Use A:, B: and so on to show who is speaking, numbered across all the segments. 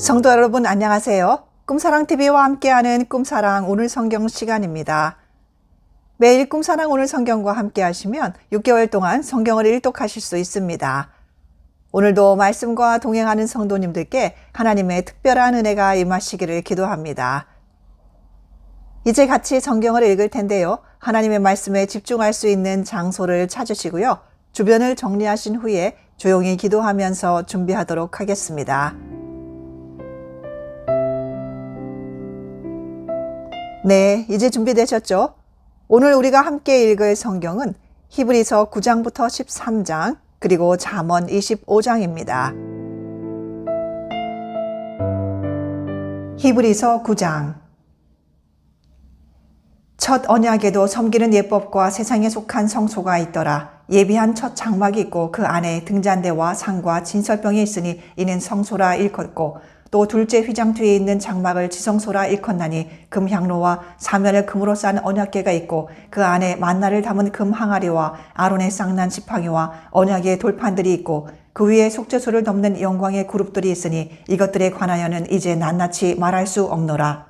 A: 성도 여러분 안녕하세요. 꿈사랑TV와 함께하는 꿈사랑 오늘 성경 시간입니다. 매일 꿈사랑 오늘 성경과 함께 하시면 6개월 동안 성경을 일독하실 수 있습니다. 오늘도 말씀과 동행하는 성도님들께 하나님의 특별한 은혜가 임하시기를 기도합니다. 이제 같이 성경을 읽을 텐데요. 하나님의 말씀에 집중할 수 있는 장소를 찾으시고요. 주변을 정리하신 후에 조용히 기도하면서 준비하도록 하겠습니다. 네, 이제 준비되셨죠? 오늘 우리가 함께 읽을 성경은 히브리서 9장부터 13장 그리고 잠언 25장입니다. 히브리서 9장. 첫 언약에도 섬기는 예법과 세상에 속한 성소가 있더라. 예비한 첫 장막이 있고 그 안에 등잔대와 상과 진설병이 있으니 이는 성소라 일컫고 또 둘째 휘장 뒤에 있는 장막을 지성소라 일컫나니 금 향로와 사면을 금으로 싼 언약궤가 있고 그 안에 만나를 담은 금 항아리와 아론의 쌍난 지팡이와 언약의 돌판들이 있고 그 위에 속죄소를 덮는 영광의 그룹들이 있으니 이것들에 관하여는 이제 낱낱이 말할 수 없노라.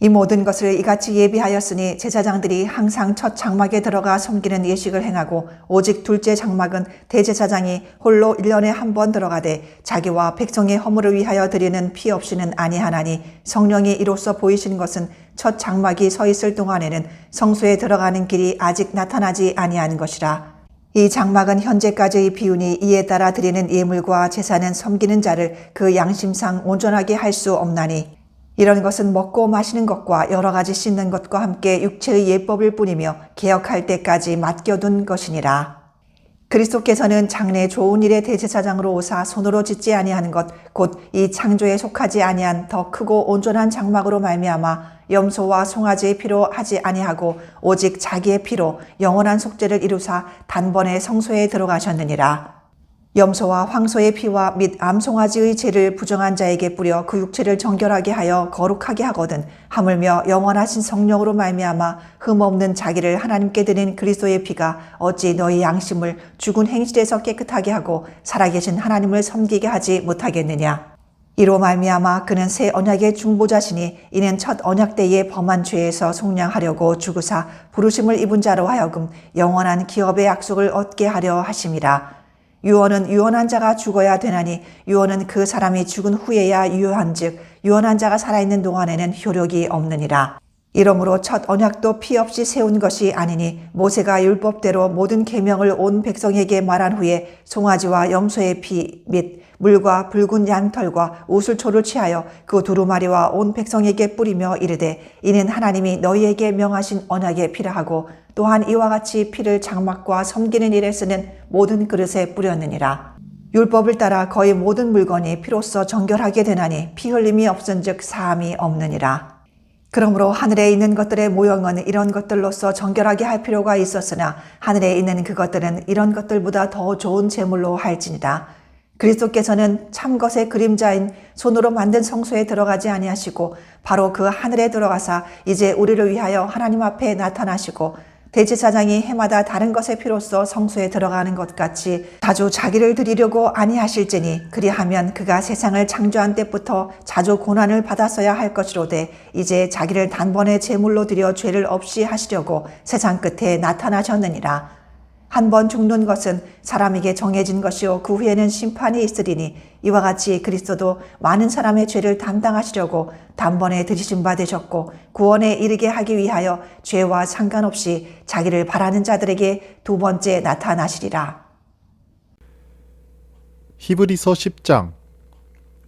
A: 이 모든 것을 이같이 예비하였으니 제사장들이 항상 첫 장막에 들어가 섬기는 예식을 행하고 오직 둘째 장막은 대제사장이 홀로 1년에 한 번 들어가되 자기와 백성의 허물을 위하여 드리는 피 없이는 아니하나니 성령이 이로써 보이신 것은 첫 장막이 서 있을 동안에는 성소에 들어가는 길이 아직 나타나지 아니한 것이라. 이 장막은 현재까지의 비운이 이에 따라 드리는 예물과 제사는 섬기는 자를 그 양심상 온전하게 할 수 없나니 이런 것은 먹고 마시는 것과 여러 가지 씻는 것과 함께 육체의 예법일 뿐이며 개혁할 때까지 맡겨둔 것이니라. 그리스도께서는 장래 좋은 일의 대제사장으로 오사 손으로 짓지 아니하는 것 곧 이 창조에 속하지 아니한 더 크고 온전한 장막으로 말미암아 염소와 송아지의 피로 하지 아니하고 오직 자기의 피로 영원한 속죄를 이루사 단번에 성소에 들어가셨느니라. 염소와 황소의 피와 및 암송아지의 죄를 부정한 자에게 뿌려 그 육체를 정결하게 하여 거룩하게 하거든 하물며 영원하신 성령으로 말미암아 흠없는 자기를 하나님께 드린 그리스도의 피가 어찌 너희 양심을 죽은 행실에서 깨끗하게 하고 살아계신 하나님을 섬기게 하지 못하겠느냐. 이로 말미암아 그는 새 언약의 중보자시니 이는 첫 언약 때의 범한 죄에서 속량하려고 죽으사 부르심을 입은 자로 하여금 영원한 기업의 약속을 얻게 하려 하심이라. 유언은 유언한 자가 죽어야 되나니 유언은 그 사람이 죽은 후에야 유효한즉 유언한 자가 살아있는 동안에는 효력이 없느니라. 이러므로 첫 언약도 피 없이 세운 것이 아니니 모세가 율법대로 모든 계명을 온 백성에게 말한 후에 송아지와 염소의 피 및 물과 붉은 양털과 우슬초를 취하여 그 두루마리와 온 백성에게 뿌리며 이르되 이는 하나님이 너희에게 명하신 언약의 피라 하고 또한 이와 같이 피를 장막과 섬기는 일에 쓰는 모든 그릇에 뿌렸느니라. 율법을 따라 거의 모든 물건이 피로써 정결하게 되나니 피 흘림이 없은즉 사함이 없느니라. 그러므로 하늘에 있는 것들의 모형은 이런 것들로서 정결하게 할 필요가 있었으나 하늘에 있는 그것들은 이런 것들보다 더 좋은 제물로 할지니라. 그리스도께서는 참 것의 그림자인 손으로 만든 성소에 들어가지 아니하시고 바로 그 하늘에 들어가사 이제 우리를 위하여 하나님 앞에 나타나시고 대제사장이 해마다 다른 것의 피로써 성소에 들어가는 것 같이 자주 자기를 드리려고 아니하실지니 그리하면 그가 세상을 창조한 때부터 자주 고난을 받았어야 할 것이로되 이제 자기를 단번에 제물로 드려 죄를 없이 하시려고 세상 끝에 나타나셨느니라. 한 번 죽는 것은 사람에게 정해진 것이요 그 후에는 심판이 있으리니 이와 같이 그리스도도 많은 사람의 죄를 담당하시려고 단번에 들이신 바 되셨고 구원에 이르게 하기 위하여 죄와 상관없이 자기를 바라는 자들에게 두 번째 나타나시리라.
B: 히브리서 10장.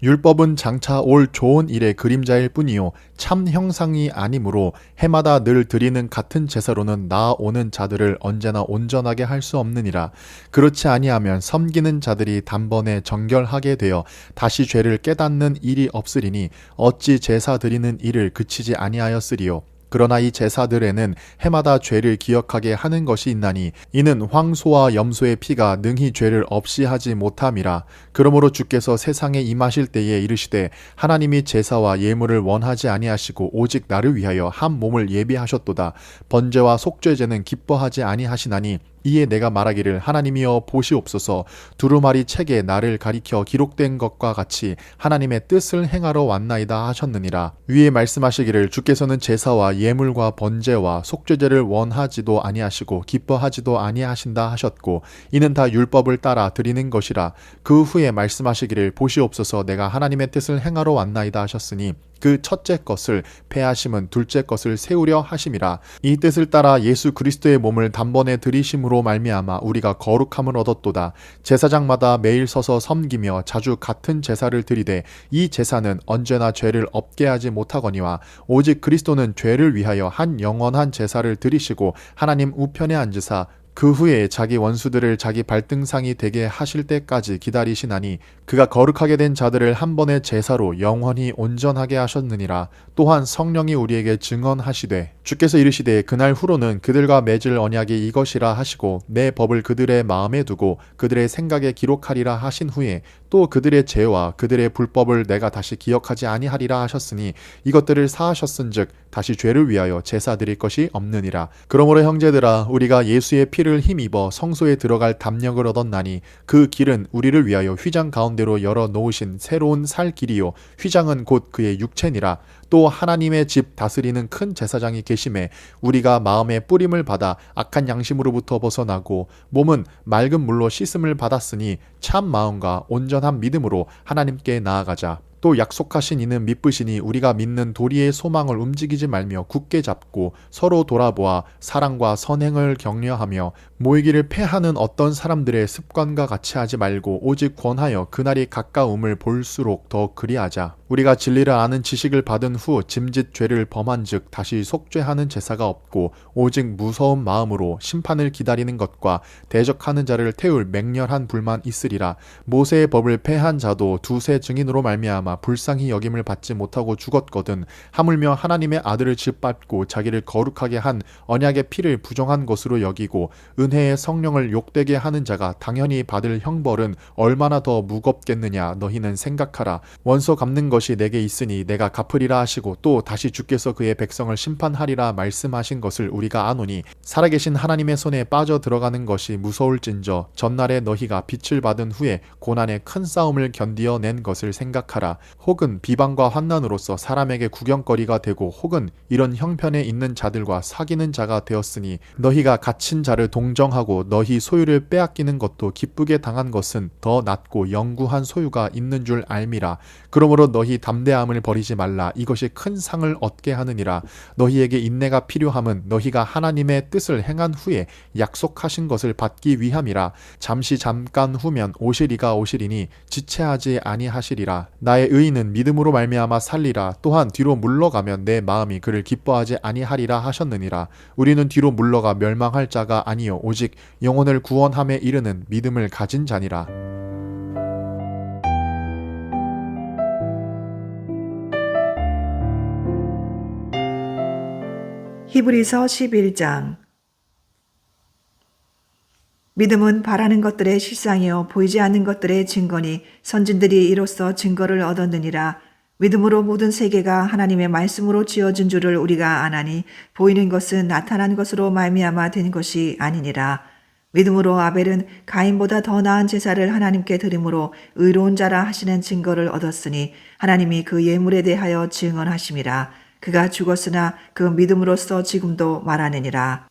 B: 율법은 장차 올 좋은 일의 그림자일 뿐이요 참 형상이 아니므로 해마다 늘 드리는 같은 제사로는 나아오는 자들을 언제나 온전하게 할 수 없느니라. 그렇지 아니하면 섬기는 자들이 단번에 정결하게 되어 다시 죄를 깨닫는 일이 없으리니 어찌 제사 드리는 일을 그치지 아니하였으리요. 그러나 이 제사들에는 해마다 죄를 기억하게 하는 것이 있나니 이는 황소와 염소의 피가 능히 죄를 없이 하지 못함이라. 그러므로 주께서 세상에 임하실 때에 이르시되 하나님이 제사와 예물을 원하지 아니하시고 오직 나를 위하여 한 몸을 예비하셨도다. 번제와 속죄제는 기뻐하지 아니하시나니 이에 내가 말하기를 하나님이여 보시옵소서 두루마리 책에 나를 가리켜 기록된 것과 같이 하나님의 뜻을 행하러 왔나이다 하셨느니라. 위에 말씀하시기를 주께서는 제사와 예물과 번제와 속죄제를 원하지도 아니하시고 기뻐하지도 아니하신다 하셨고 이는 다 율법을 따라 드리는 것이라. 그 후에 말씀하시기를 보시옵소서 내가 하나님의 뜻을 행하러 왔나이다 하셨으니 그 첫째 것을 패하심은 둘째 것을 세우려 하심이라. 이 뜻을 따라 예수 그리스도의 몸을 단번에 들이심으로 말미암아 우리가 거룩함을 얻었도다. 제사장마다 매일 서서 섬기며 자주 같은 제사를 드리되 이 제사는 언제나 죄를 없게 하지 못하거니와 오직 그리스도는 죄를 위하여 한 영원한 제사를 드리시고 하나님 우편에 앉으사 그 후에 자기 원수들을 자기 발등상이 되게 하실 때까지 기다리시나니 그가 거룩하게 된 자들을 한 번의 제사로 영원히 온전하게 하셨느니라. 또한 성령이 우리에게 증언하시되 주께서 이르시되 그날 후로는 그들과 맺을 언약이 이것이라 하시고 내 법을 그들의 마음에 두고 그들의 생각에 기록하리라 하신 후에 또 그들의 죄와 그들의 불법을 내가 다시 기억하지 아니하리라 하셨으니 이것들을 사하셨은즉 다시 죄를 위하여 제사 드릴 것이 없느니라. 그러므로 형제들아 우리가 예수의 피를 힘입어 성소에 들어갈 담력을 얻었나니 그 길은 우리를 위하여 휘장 가운데로 열어 놓으신 새로운 살 길이요 휘장은 곧 그의 육체니라. 또 하나님의 집 다스리는 큰 제사장이 계심에 우리가 마음의 뿌림을 받아 악한 양심으로부터 벗어나고 몸은 맑은 물로 씻음을 받았으니 참 마음과 온전한 믿음으로 하나님께 나아가자. 또 약속하신 이는 믿으시니 우리가 믿는 도리의 소망을 움직이지 말며 굳게 잡고 서로 돌아보아 사랑과 선행을 격려하며 모이기를 패하는 어떤 사람들의 습관과 같이 하지 말고 오직 권하여 그날이 가까움을 볼수록 더 그리하자. 우리가 진리를 아는 지식을 받은 후 짐짓 죄를 범한즉 다시 속죄하는 제사가 없고 오직 무서운 마음으로 심판을 기다리는 것과 대적하는 자를 태울 맹렬한 불만 있으리라. 모세의 법을 패한 자도 두세 증인으로 말미암아 불쌍히 여김을 받지 못하고 죽었거든 하물며 하나님의 아들을 짓밟고 자기를 거룩하게 한 언약의 피를 부정한 것으로 여기고 은혜의 성령을 욕되게 하는 자가 당연히 받을 형벌은 얼마나 더 무겁겠느냐 너희는 생각하라. 원수 갚는 것이 내게 있으니 내가 갚으리라 하시고 또 다시 주께서 그의 백성을 심판하리라 말씀하신 것을 우리가 아노니 살아계신 하나님의 손에 빠져 들어가는 것이 무서울진저 전날에 너희가 빛을 받은 후에 고난의 큰 싸움을 견디어 낸 것을 생각하라. 혹은 비방과 환난으로서 사람에게 구경거리가 되고 혹은 이런 형편에 있는 자들과 사귀는 자가 되었으니 너희가 갇힌 자를 동정하고 너희 소유를 빼앗기는 것도 기쁘게 당한 것은 더 낫고 영구한 소유가 있는 줄 알미라. 그러므로 너희 담대함을 버리지 말라. 이것이 큰 상을 얻게 하느니라. 너희에게 인내가 필요함은 너희가 하나님의 뜻을 행한 후에 약속하신 것을 받기 위함이라. 잠깐 후면 오시리가 오시리니 지체하지 아니하시리라. 나의 의인은 믿음으로 말미암아 살리라. 또한 뒤로 물러가면 내 마음이 그를 기뻐하지 아니하리라 하셨느니라. 우리는 뒤로 물러가 멸망할 자가 아니요 오직 영혼을 구원함에 이르는 믿음을 가진 자니라.
A: 히브리서 11장. 믿음은 바라는 것들의 실상이요 보이지 않는 것들의 증거니 선진들이 이로써 증거를 얻었느니라. 믿음으로 모든 세계가 하나님의 말씀으로 지어진 줄을 우리가 아나니 보이는 것은 나타난 것으로 말미암아 된 것이 아니니라. 믿음으로 아벨은 가인보다 더 나은 제사를 하나님께 드림으로 의로운 자라 하시는 증거를 얻었으니 하나님이 그 예물에 대하여 증언하심이라. 그가 죽었으나 그 믿음으로써 지금도 말하느니라.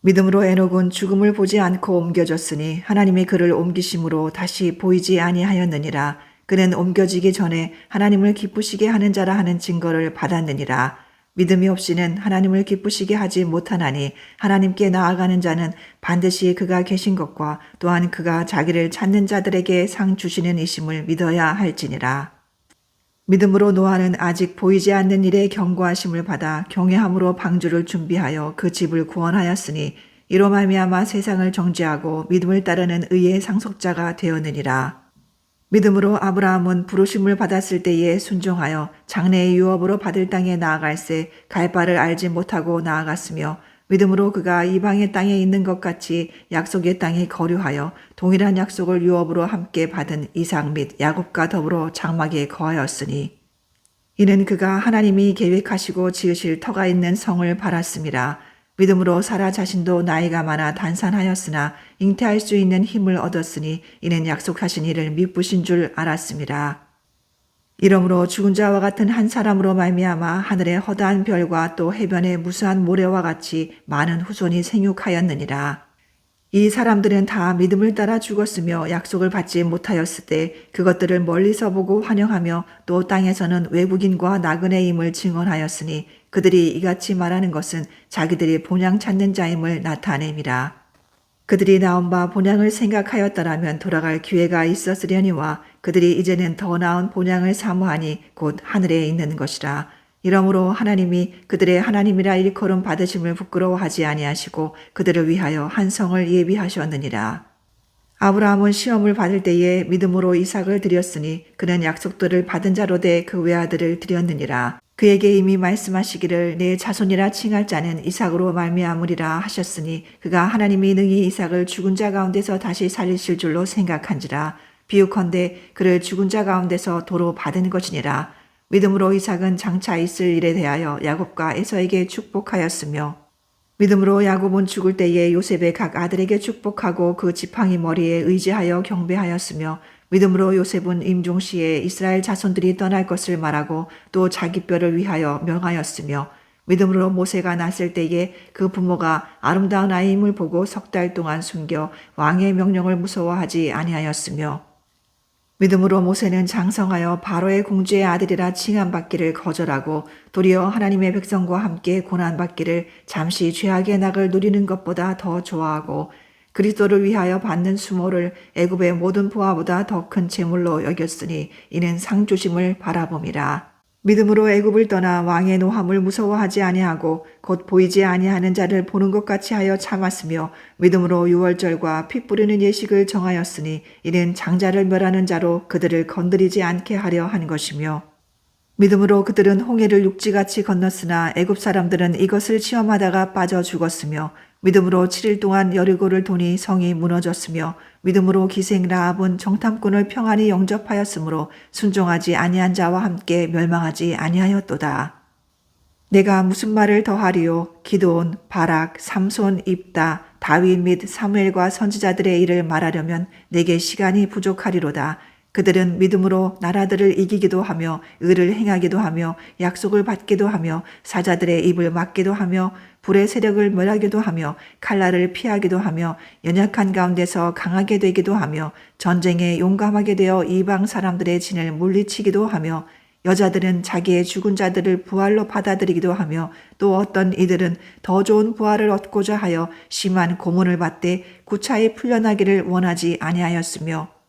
A: 믿음으로 에녹은 죽음을 보지 않고 옮겨졌으니 하나님이 그를 옮기심으로 다시 보이지 아니하였느니라. 그는 옮겨지기 전에 하나님을 기쁘시게 하는 자라 하는 증거를 받았느니라. 믿음이 없이는 하나님을 기쁘시게 하지 못하나니 하나님께 나아가는 자는 반드시 그가 계신 것과 또한 그가 자기를 찾는 자들에게 상 주시는 이심을 믿어야 할지니라. 믿음으로 노아는 아직 보이지 않는 일에 경고하심을 받아 경외함으로 방주를 준비하여 그 집을 구원하였으니 이로 말미암아 세상을 정죄하고 믿음을 따르는 의의 상속자가 되었느니라. 믿음으로 아브라함은 부르심을 받았을 때에 순종하여 장래의 유업으로 받을 땅에 나아갈새 갈 바를 알지 못하고 나아갔으며 믿음으로 그가 이방의 땅에 있는 것 같이 약속의 땅에 거류하여 동일한 약속을 유업으로 함께 받은 이삭 및 야곱과 더불어 장막에 거하였으니 이는 그가 하나님이 계획하시고 지으실 터가 있는 성을 바랐음이라. 믿음으로 사라 자신도 나이가 많아 단산하였으나 잉태할 수 있는 힘을 얻었으니 이는 약속하신 이를 미쁘신 줄 알았습니다. 이러므로 죽은 자와 같은 한 사람으로 말미암아 하늘의 허다한 별과 또 해변의 무수한 모래와 같이 많은 후손이 생육하였느니라. 이 사람들은 다 믿음을 따라 죽었으며 약속을 받지 못하였을 때 그것들을 멀리서 보고 환영하며 또 땅에서는 외국인과 나그네임을 증언하였으니 그들이 이같이 말하는 것은 자기들이 본향 찾는 자임을 나타냄이라. 그들이 나온 바 본향을 생각하였더라면 돌아갈 기회가 있었으려니와 그들이 이제는 더 나은 본향을 사모하니 곧 하늘에 있는 것이라. 이러므로 하나님이 그들의 하나님이라 일컬음 받으심을 부끄러워하지 아니하시고 그들을 위하여 한 성을 예비하셨느니라. 아브라함은 시험을 받을 때에 믿음으로 이삭을 드렸으니 그는 약속들을 받은 자로 돼 그 외아들을 드렸느니라. 그에게 이미 말씀하시기를 내 자손이라 칭할 자는 이삭으로 말미암으리라 하셨으니 그가 하나님이 능히 이삭을 죽은 자 가운데서 다시 살리실 줄로 생각한지라. 비유컨대 그를 죽은 자 가운데서 도로 받은 것이니라. 믿음으로 이삭은 장차 있을 일에 대하여 야곱과 에서에게 축복하였으며 믿음으로 야곱은 죽을 때에 요셉의 각 아들에게 축복하고 그 지팡이 머리에 의지하여 경배하였으며 믿음으로 요셉은 임종시에 이스라엘 자손들이 떠날 것을 말하고 또 자기 뼈를 위하여 명하였으며 믿음으로 모세가 났을 때에 그 부모가 아름다운 아이임을 보고 3달 동안 숨겨 왕의 명령을 무서워하지 아니하였으며 믿음으로 모세는 장성하여 바로의 공주의 아들이라 칭함받기를 거절하고 도리어 하나님의 백성과 함께 고난받기를 잠시 죄악의 낙을 누리는 것보다 더 좋아하고 그리스도를 위하여 받는 수모를 애굽의 모든 부하보다 더 큰 재물로 여겼으니 이는 상 주심을 바라봄이라. 믿음으로 애굽을 떠나 왕의 노함을 무서워하지 아니하고 곧 보이지 아니하는 자를 보는 것 같이 하여 참았으며 믿음으로 유월절과 피 뿌리는 예식을 정하였으니 이는 장자를 멸하는 자로 그들을 건드리지 않게 하려 한 것이며 믿음으로 그들은 홍해를 육지같이 건넜으나 애굽 사람들은 이것을 시험하다가 빠져 죽었으며 믿음으로 7일 동안 여리고를 도니 성이 무너졌으며 믿음으로 기생 라합은 정탐꾼을 평안히 영접하였으므로 순종하지 아니한 자와 함께 멸망하지 아니하였도다. 내가 무슨 말을 더하리요? 기드온, 바락, 삼손, 입다, 다윗 및 사무엘과 선지자들의 일을 말하려면 내게 시간이 부족하리로다. 그들은 믿음으로 나라들을 이기기도 하며 의를 행하기도 하며 약속을 받기도 하며 사자들의 입을 막기도 하며 불의 세력을 멸하기도 하며 칼날을 피하기도 하며 연약한 가운데서 강하게 되기도 하며 전쟁에 용감하게 되어 이방 사람들의 진을 물리치기도 하며 여자들은 자기의 죽은 자들을 부활로 받아들이기도 하며 또 어떤 이들은 더 좋은 부활을 얻고자 하여 심한 고문을 받되 구차히 풀려나기를 원하지 아니하였으며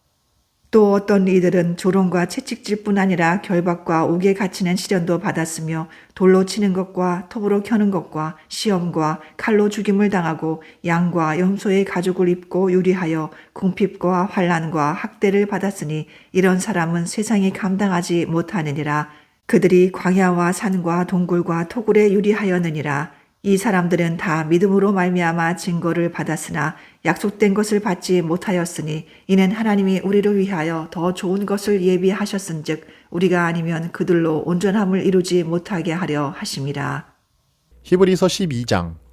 A: 또 어떤 이들은 조롱과 채찍질뿐 아니라 결박과 옥에 갇히는 시련도 받았으며 돌로 치는 것과 톱으로 켜는 것과 시험과 칼로 죽임을 당하고 양과 염소의 가죽을 입고 유리하여 궁핍과 환난과 학대를 받았으니 이런 사람은 세상이 감당하지 못하느니라. 그들이 광야와 산과 동굴과 토굴에 유리하였느니라. 이 사람들은 다 믿음으로 말미암아 증거를 받았으나 약속된 것을 받지 못하였으니 이는 하나님이 우리를 위하여 더 좋은 것을 예비하셨은즉 우리가 아니면 그들로 온전함을 이루지 못하게 하려 하심이라.
B: 히브리서 12장.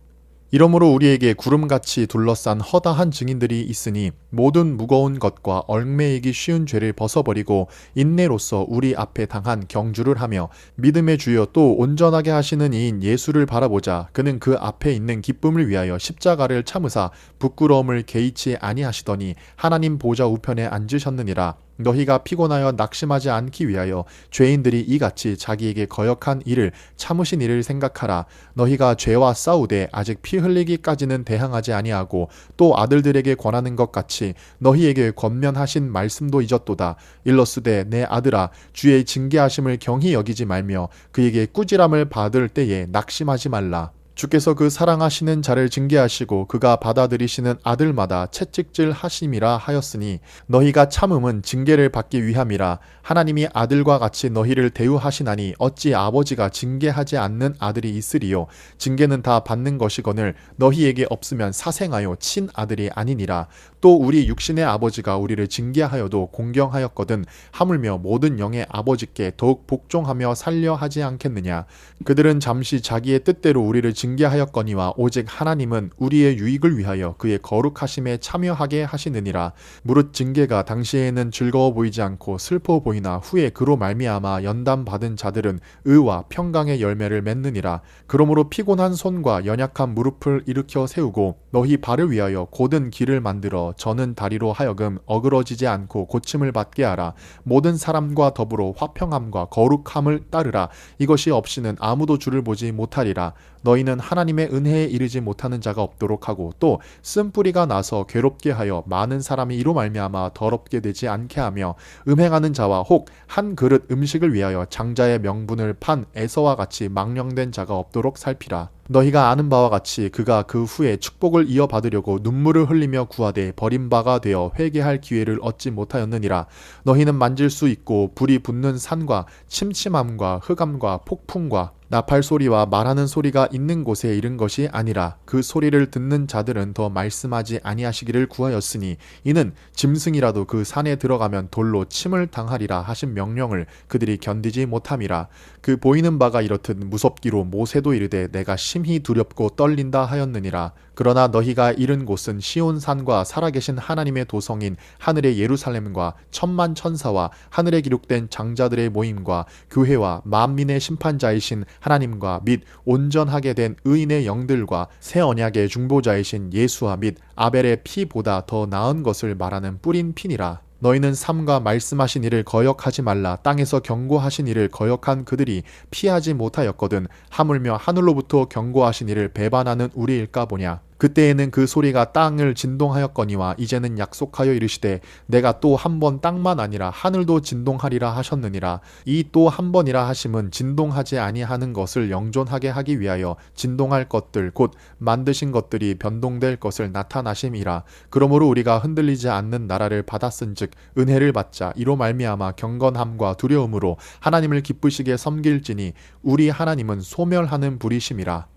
B: 이러므로 우리에게 구름같이 둘러싼 허다한 증인들이 있으니 모든 무거운 것과 얽매이기 쉬운 죄를 벗어버리고 인내로써 우리 앞에 당한 경주를 하며 믿음의 주여 또 온전하게 하시는 이인 예수를 바라보자. 그는 그 앞에 있는 기쁨을 위하여 십자가를 참으사 부끄러움을 개의치 아니하시더니 하나님 보좌 우편에 앉으셨느니라. 너희가 피곤하여 낙심하지 않기 위하여 죄인들이 이같이 자기에게 거역한 일을 참으신 이를 생각하라. 너희가 죄와 싸우되 아직 피 흘리기까지는 대항하지 아니하고 또 아들들에게 권하는 것 같이 너희에게 권면하신 말씀도 잊었도다. 일러스되 내 아들아 주의 징계하심을 경히 여기지 말며 그에게 꾸지람을 받을 때에 낙심하지 말라. 주께서 그 사랑하시는 자를 징계하시고 그가 받아들이시는 아들마다 채찍질 하심이라 하였으니 너희가 참음은 징계를 받기 위함이라. 하나님이 아들과 같이 너희를 대우하시나니 어찌 아버지가 징계하지 않는 아들이 있으리요. 징계는 다 받는 것이거늘 너희에게 없으면 사생하여 친아들이 아니니라. 또 우리 육신의 아버지가 우리를 징계하여도 공경하였거든 하물며 모든 영의 아버지께 더욱 복종하며 살려 하지 않겠느냐. 그들은 잠시 자기의 뜻대로 우리를 징계하였으니 징계하였거니와 오직 하나님은 우리의 유익을 위하여 그의 거룩하심에 참여하게 하시느니라. 무릇 징계가 당시에는 즐거워 보이지 않고 슬퍼 보이나 후에 그로 말미암아 연단 받은 자들은 의와 평강의 열매를 맺느니라. 그러므로 피곤한 손과 연약한 무릎을 일으켜 세우고 너희 발을 위하여 곧은 길을 만들어 저는 다리로 하여금 어그러지지 않고 고침을 받게 하라. 모든 사람과 더불어 화평함과 거룩함을 따르라. 이것이 없이는 아무도 주를 보지 못하리라. 너희는 하나님의 은혜에 이르지 못하는 자가 없도록 하고 또 쓴뿌리가 나서 괴롭게 하여 많은 사람이 이로 말미암아 더럽게 되지 않게 하며 음행하는 자와 혹 한 그릇 음식을 위하여 장자의 명분을 판 에서와 같이 망령된 자가 없도록 살피라. 너희가 아는 바와 같이 그가 그 후에 축복을 이어받으려고 눈물을 흘리며 구하되 버림바가 되어 회개할 기회를 얻지 못하였느니라. 너희는 만질 수 있고 불이 붙는 산과 침침함과 흑암과 폭풍과 나팔 소리와 말하는 소리가 있는 곳에 이른 것이 아니라 그 소리를 듣는 자들은 더 말씀하지 아니하시기를 구하였으니 이는 짐승이라도 그 산에 들어가면 돌로 침을 당하리라 하신 명령을 그들이 견디지 못함이라. 그 보이는 바가 이렇듯 무섭기로 모세도 이르되 내가 심히 두렵고 떨린다 하였느니라. 그러나 너희가 이른 곳은 시온산과 살아계신 하나님의 도성인 하늘의 예루살렘과 천만 천사와 하늘에 기록된 장자들의 모임과 교회와 만민의 심판자이신 하나님과 및 온전하게 된 의인의 영들과 새 언약의 중보자이신 예수와 및 아벨의 피보다 더 나은 것을 말하는 뿌린 피니라. 너희는 삼가 말씀하신 이를 거역하지 말라. 땅에서 경고하신 이를 거역한 그들이 피하지 못하였거든 하물며 하늘로부터 경고하신 이를 배반하는 우리일까 보냐. 그때에는 그 소리가 땅을 진동하였거니와 이제는 약속하여 이르시되 내가 또 한 번 땅만 아니라 하늘도 진동하리라 하셨느니라. 이 또 한 번이라 하심은 진동하지 아니하는 것을 영존하게 하기 위하여 진동할 것들 곧 만드신 것들이 변동될 것을 나타나심이라. 그러므로 우리가 흔들리지 않는 나라를 받았은즉 은혜를 받자. 이로 말미암아 경건함과 두려움으로 하나님을 기쁘시게 섬길지니 우리 하나님은 소멸하는 불이심이라.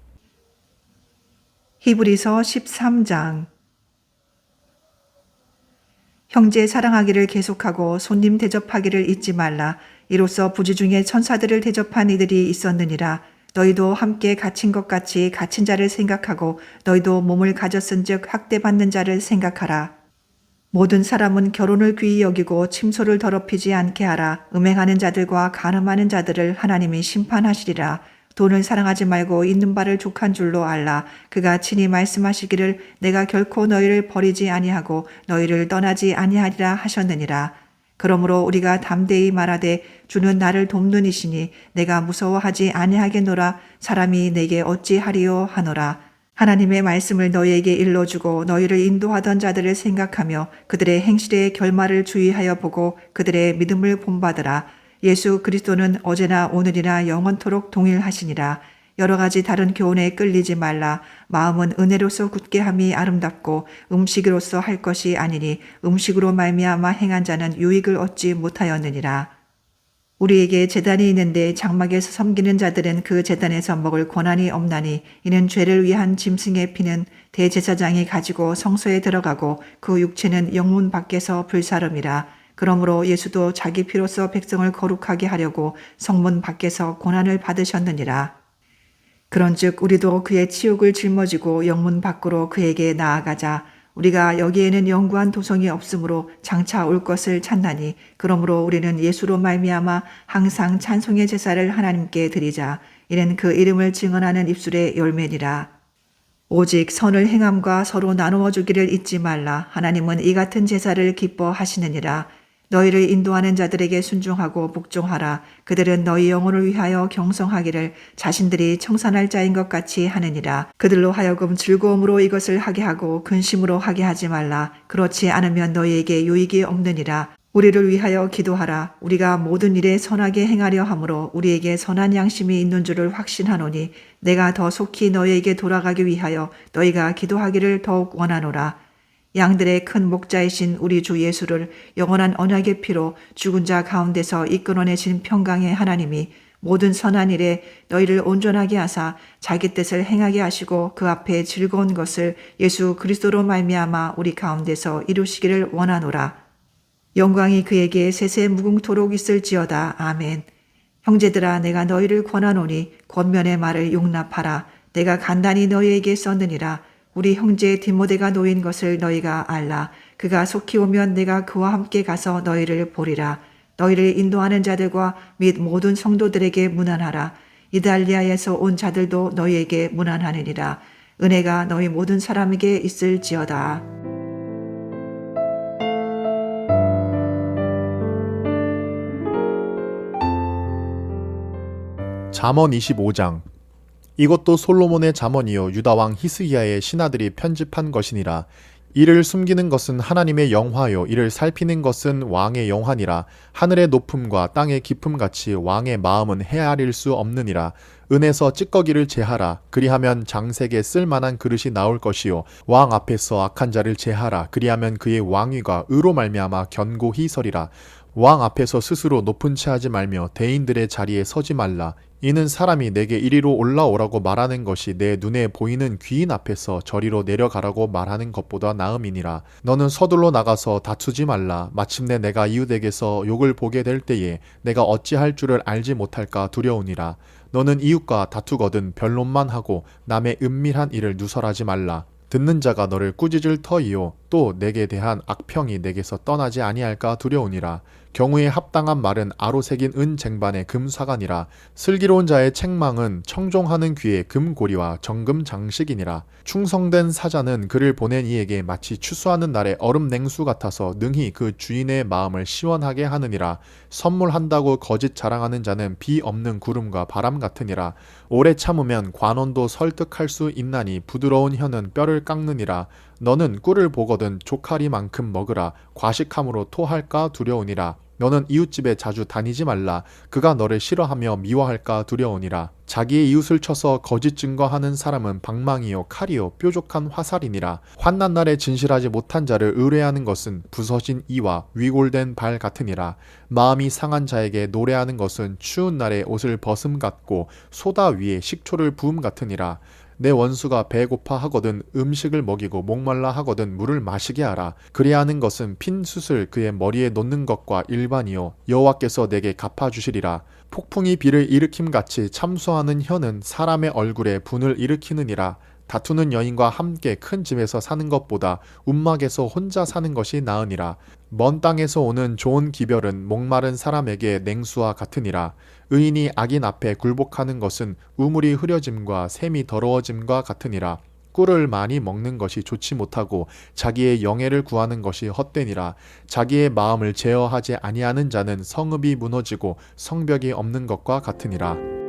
A: 히브리서 13장. 형제 사랑하기를 계속하고 손님 대접하기를 잊지 말라. 이로써 부지 중에 천사들을 대접한 이들이 있었느니라. 너희도 함께 갇힌 것 같이 갇힌 자를 생각하고 너희도 몸을 가졌은즉 학대받는 자를 생각하라. 모든 사람은 결혼을 귀히 여기고 침소를 더럽히지 않게 하라. 음행하는 자들과 간음하는 자들을 하나님이 심판하시리라. 돈을 사랑하지 말고 있는 바를 족한 줄로 알라. 그가 친히 말씀하시기를 내가 결코 너희를 버리지 아니하고 너희를 떠나지 아니하리라 하셨느니라. 그러므로 우리가 담대히 말하되 주는 나를 돕는 이시니 내가 무서워하지 아니하겠노라. 사람이 내게 어찌하리요 하노라. 하나님의 말씀을 너희에게 일러주고 너희를 인도하던 자들을 생각하며 그들의 행실의 결말을 주의하여 보고 그들의 믿음을 본받으라. 예수 그리스도는 어제나 오늘이나 영원토록 동일하시니라. 여러 가지 다른 교훈에 끌리지 말라. 마음은 은혜로서 굳게 함이 아름답고 음식으로서 할 것이 아니니 음식으로 말미암아 행한 자는 유익을 얻지 못하였느니라. 우리에게 제단이 있는데 장막에서 섬기는 자들은 그 제단에서 먹을 권한이 없나니 이는 죄를 위한 짐승의 피는 대제사장이 가지고 성소에 들어가고 그 육체는 영문 밖에서 불사름이라. 그러므로 예수도 자기 피로써 백성을 거룩하게 하려고 성문 밖에서 고난을 받으셨느니라. 그런즉 우리도 그의 치욕을 짊어지고 영문 밖으로 그에게 나아가자. 우리가 여기에는 영구한 도성이 없으므로 장차 올 것을 찾나니 그러므로 우리는 예수로 말미암아 항상 찬송의 제사를 하나님께 드리자. 이는 그 이름을 증언하는 입술의 열매니라. 오직 선을 행함과 서로 나누어 주기를 잊지 말라. 하나님은 이 같은 제사를 기뻐하시느니라. 너희를 인도하는 자들에게 순종하고 복종하라. 그들은 너희 영혼을 위하여 경성하기를 자신들이 청산할 자인 것 같이 하느니라. 그들로 하여금 즐거움으로 이것을 하게 하고 근심으로 하게 하지 말라. 그렇지 않으면 너희에게 유익이 없느니라. 우리를 위하여 기도하라. 우리가 모든 일에 선하게 행하려 함으로 우리에게 선한 양심이 있는 줄을 확신하노니 내가 더 속히 너희에게 돌아가기 위하여 너희가 기도하기를 더욱 원하노라. 양들의 큰 목자이신 우리 주 예수를 영원한 언약의 피로 죽은 자 가운데서 이끌어내신 평강의 하나님이 모든 선한 일에 너희를 온전하게 하사 자기 뜻을 행하게 하시고 그 앞에 즐거운 것을 예수 그리스도로 말미암아 우리 가운데서 이루시기를 원하노라. 영광이 그에게 세세 무궁토록 있을지어다. 아멘. 형제들아 내가 너희를 권하노니 권면의 말을 용납하라. 내가 간단히 너희에게 썼느니라. 우리 형제 디모데가 놓인 것을 너희가 알라. 그가 속히 오면 내가 그와 함께 가서 너희를 보리라. 너희를 인도하는 자들과 및 모든 성도들에게 문안하라. 이달리아에서 온 자들도 너희에게 문안하느니라. 은혜가 너희 모든 사람에게 있을지어다.
B: 잠언 25장. 이것도 솔로몬의 잠언이요 유다 왕 히스기야의 신하들이 편집한 것이니라. 이를 숨기는 것은 하나님의 영화요 이를 살피는 것은 왕의 영화니라. 하늘의 높음과 땅의 깊음 같이 왕의 마음은 헤아릴 수 없느니라. 은에서 찌꺼기를 제하라. 그리하면 장색에 쓸만한 그릇이 나올 것이요 왕 앞에서 악한 자를 제하라. 그리하면 그의 왕위가 의로 말미암아 견고히 서리라. 왕 앞에서 스스로 높은 채 하지 말며 대인들의 자리에 서지 말라. 이는 사람이 내게 이리로 올라오라고 말하는 것이 내 눈에 보이는 귀인 앞에서 저리로 내려가라고 말하는 것보다 나음이니라. 너는 서둘러 나가서 다투지 말라. 마침내 내가 이웃에게서 욕을 보게 될 때에 내가 어찌할 줄을 알지 못할까 두려우니라. 너는 이웃과 다투거든 변론만 하고 남의 은밀한 일을 누설하지 말라. 듣는 자가 너를 꾸짖을 터이요 또 내게 대한 악평이 내게서 떠나지 아니할까 두려우니라. 경우에 합당한 말은 아로 새긴 은 쟁반의 금사관이라. 슬기로운 자의 책망은 청종하는 귀의 금고리와 정금 장식이니라. 충성된 사자는 그를 보낸 이에게 마치 추수하는 날의 얼음 냉수 같아서 능히 그 주인의 마음을 시원하게 하느니라. 선물한다고 거짓 자랑하는 자는 비 없는 구름과 바람 같으니라. 오래 참으면 관원도 설득할 수 있나니 부드러운 혀는 뼈를 깎느니라. 너는 꿀을 보거든 조카리만큼 먹으라. 과식함으로 토할까 두려우니라. 너는 이웃집에 자주 다니지 말라. 그가 너를 싫어하며 미워할까 두려우니라. 자기의 이웃을 쳐서 거짓 증거하는 사람은 방망이요 칼이요 뾰족한 화살이니라. 환난 날에 진실하지 못한 자를 의뢰하는 것은 부서진 이와 위골된 발 같으니라. 마음이 상한 자에게 노래하는 것은 추운 날에 옷을 벗음 같고 소다 위에 식초를 부음 같으니라. 내 원수가 배고파 하거든 음식을 먹이고 목말라 하거든 물을 마시게 하라. 그리야 하는 것은 핀 숯을 그의 머리에 놓는 것과 일반이요 여호와께서 내게 갚아주시리라. 폭풍이 비를 일으킴같이 참소하는 혀는 사람의 얼굴에 분을 일으키느니라. 다투는 여인과 함께 큰 집에서 사는 것보다 움막에서 혼자 사는 것이 나으니라. 먼 땅에서 오는 좋은 기별은 목마른 사람에게 냉수와 같으니라. 의인이 악인 앞에 굴복하는 것은 우물이 흐려짐과 샘이 더러워짐과 같으니라. 꿀을 많이 먹는 것이 좋지 못하고 자기의 영예를 구하는 것이 헛되니라. 자기의 마음을 제어하지 아니하는 자는 성읍이 무너지고 성벽이 없는 것과 같으니라.